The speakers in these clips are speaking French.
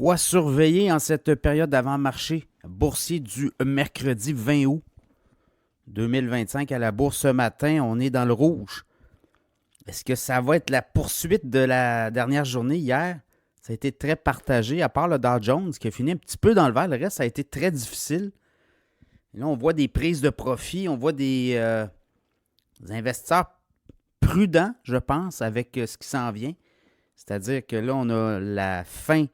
Quoi surveiller en cette période d'avant-marché boursier du mercredi 20 août 2025 à la bourse ce matin? On est dans le rouge. Est-ce que ça va être la poursuite de la dernière journée hier? Ça a été très partagé, à part le Dow Jones qui a fini un petit peu dans le vert. Le reste, ça a été très difficile. Et là, on voit des prises de profit, on voit des investisseurs prudents, je pense, avec ce qui s'en vient. C'est-à-dire que là, on a la fin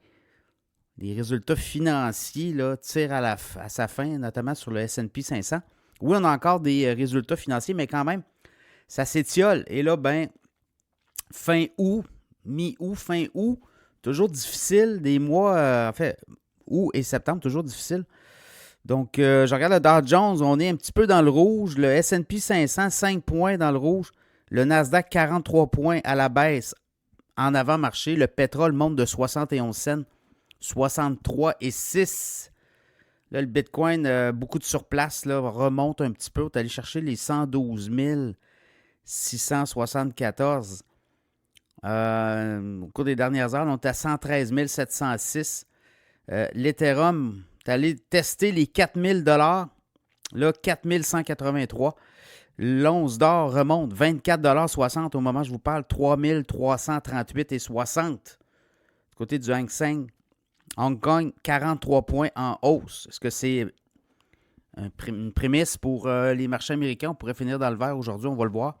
des résultats financiers là, tirent à sa fin, notamment sur le S&P 500. Oui, on a encore des résultats financiers, mais quand même, ça s'étiole. Et là, ben, fin août, mi-août, fin août, toujours difficile. Des mois, août et septembre, toujours difficile. Donc, je regarde le Dow Jones, on est un petit peu dans le rouge. Le S&P 500, 5 points dans le rouge. Le Nasdaq, 43 points à la baisse en avant-marché. Le pétrole monte de 71 cents, 63,6. Là, le Bitcoin, beaucoup de surplace, là, remonte un petit peu. On est allé chercher les 112 674. Au cours des dernières heures, on est à 113 706. L'Ethereum, tu es allé tester les 4000 $. Là, 4183. L'once d'or remonte 24,60 $ au moment où je vous parle, 3338,60 $. Du côté du Hang Seng, Hong Kong, 43 points en hausse. Est-ce que c'est une prémisse pour les marchés américains? On pourrait finir dans le vert aujourd'hui, on va le voir.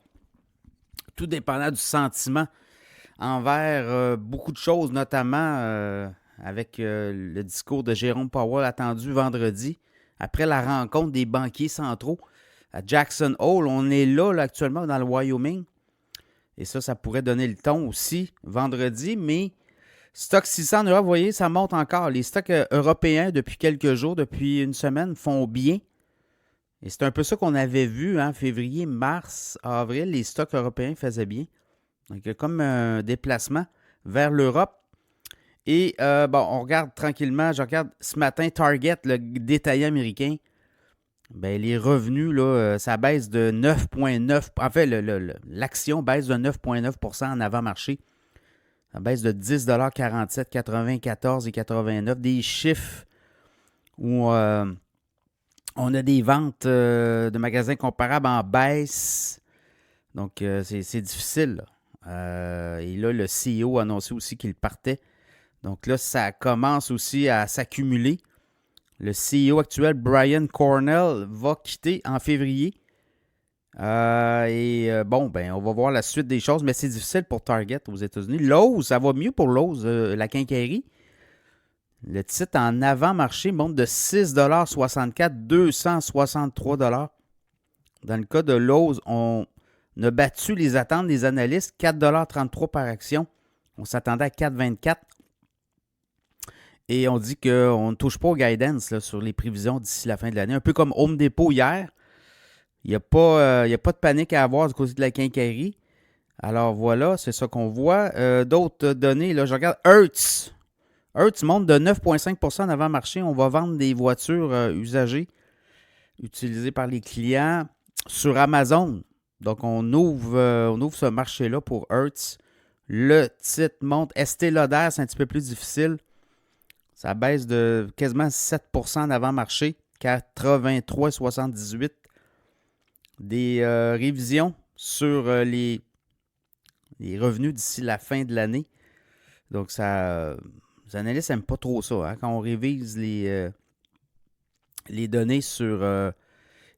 Tout dépendant du sentiment envers beaucoup de choses, notamment avec le discours de Jérôme Powell attendu vendredi, après la rencontre des banquiers centraux à Jackson Hole. On est là actuellement dans le Wyoming. Et ça pourrait donner le ton aussi vendredi, mais Stock 600 en Europe, vous voyez, ça monte encore. Les stocks européens, depuis quelques jours, depuis une semaine, font bien. Et c'est un peu ça qu'on avait vu, hein, février, mars, avril, les stocks européens faisaient bien. Donc, il y a comme un déplacement vers l'Europe. Et on regarde tranquillement, je regarde ce matin Target, le détaillant américain. Ben, les revenus, là, ça baisse de 9,9. En fait, l'action baisse de 9,9 % en avant-marché. Ça baisse de 10,47 $, 94 et 89. Des chiffres où on a des ventes de magasins comparables en baisse. Donc, c'est difficile. Et là, le CEO a annoncé aussi qu'il partait. Donc là, ça commence aussi à s'accumuler. Le CEO actuel, Brian Cornell, va quitter en février. On va voir la suite des choses, mais c'est difficile pour Target aux États-Unis. Lowe's, ça va mieux pour Lowe's, la quincaillerie. Le titre en avant-marché monte de 6,64 $, 263 $. Dans le cas de Lowe's, on a battu les attentes des analystes, 4,33 $ par action. On s'attendait à 4,24 $. Et on dit qu'on ne touche pas au guidance là, sur les prévisions d'ici la fin de l'année. Un peu comme Home Depot hier. Il n'y a pas de panique à avoir du côté de la quincaillerie. Alors voilà, c'est ça qu'on voit. D'autres données, là, je regarde Hertz. Hertz monte de 9,5 % en avant-marché. On va vendre des voitures usagées utilisées par les clients sur Amazon. Donc, on ouvre ce marché-là pour Hertz. Le titre monte. Estée Lauder, c'est un petit peu plus difficile. Ça baisse de quasiment 7 % en avant-marché. 83,78. Des révisions sur les revenus d'ici la fin de l'année. Donc, les analystes n'aiment pas trop ça. Hein? Quand on révise les données sur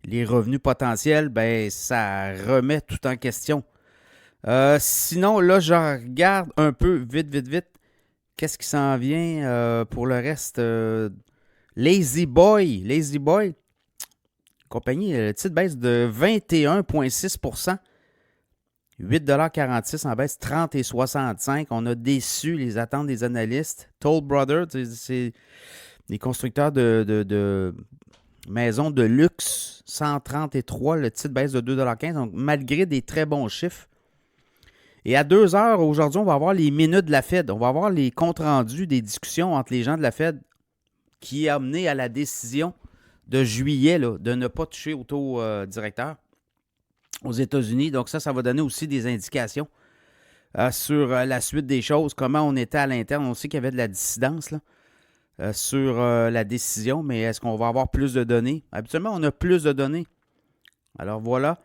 les revenus potentiels, ben ça remet tout en question. Sinon, là, je regarde un peu vite. Qu'est-ce qui s'en vient pour le reste? Lazy Boy, compagnie, le titre baisse de 21,6 %. 8,46 $ en baisse, 30,65 $. On a déçu les attentes des analystes. Toll Brothers, c'est des constructeurs de maisons de luxe, 133 $. Le titre baisse de 2,15 $. Donc, malgré des très bons chiffres. Et à 2 heures, aujourd'hui, on va avoir les minutes de la Fed. On va avoir les comptes rendus des discussions entre les gens de la Fed qui a mené à la décision de juillet là, de ne pas toucher au taux directeur aux États-Unis. Donc ça va donner aussi des indications sur la suite des choses, comment on était à l'interne. On sait qu'il y avait de la dissidence là, sur la décision, mais est-ce qu'on va avoir plus de données? Habituellement, on a plus de données. Alors voilà.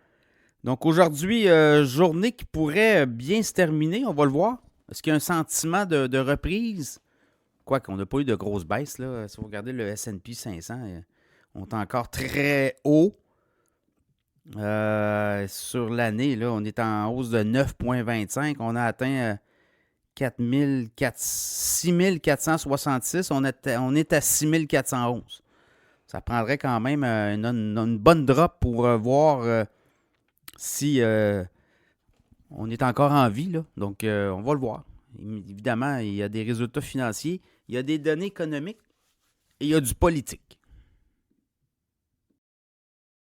Donc aujourd'hui, journée qui pourrait bien se terminer, on va le voir. Est-ce qu'il y a un sentiment de reprise? Quoique, on n'a pas eu de grosse baisse, là. Si vous regardez le S&P 500, on est encore très haut. Sur l'année, là, on est en hausse de 9,25. On a atteint 6466. On est à 6411. Ça prendrait quand même une bonne drop pour voir si on est encore en vie, là. Donc, on va le voir. Évidemment, il y a des résultats financiers, il y a des données économiques et il y a du politique.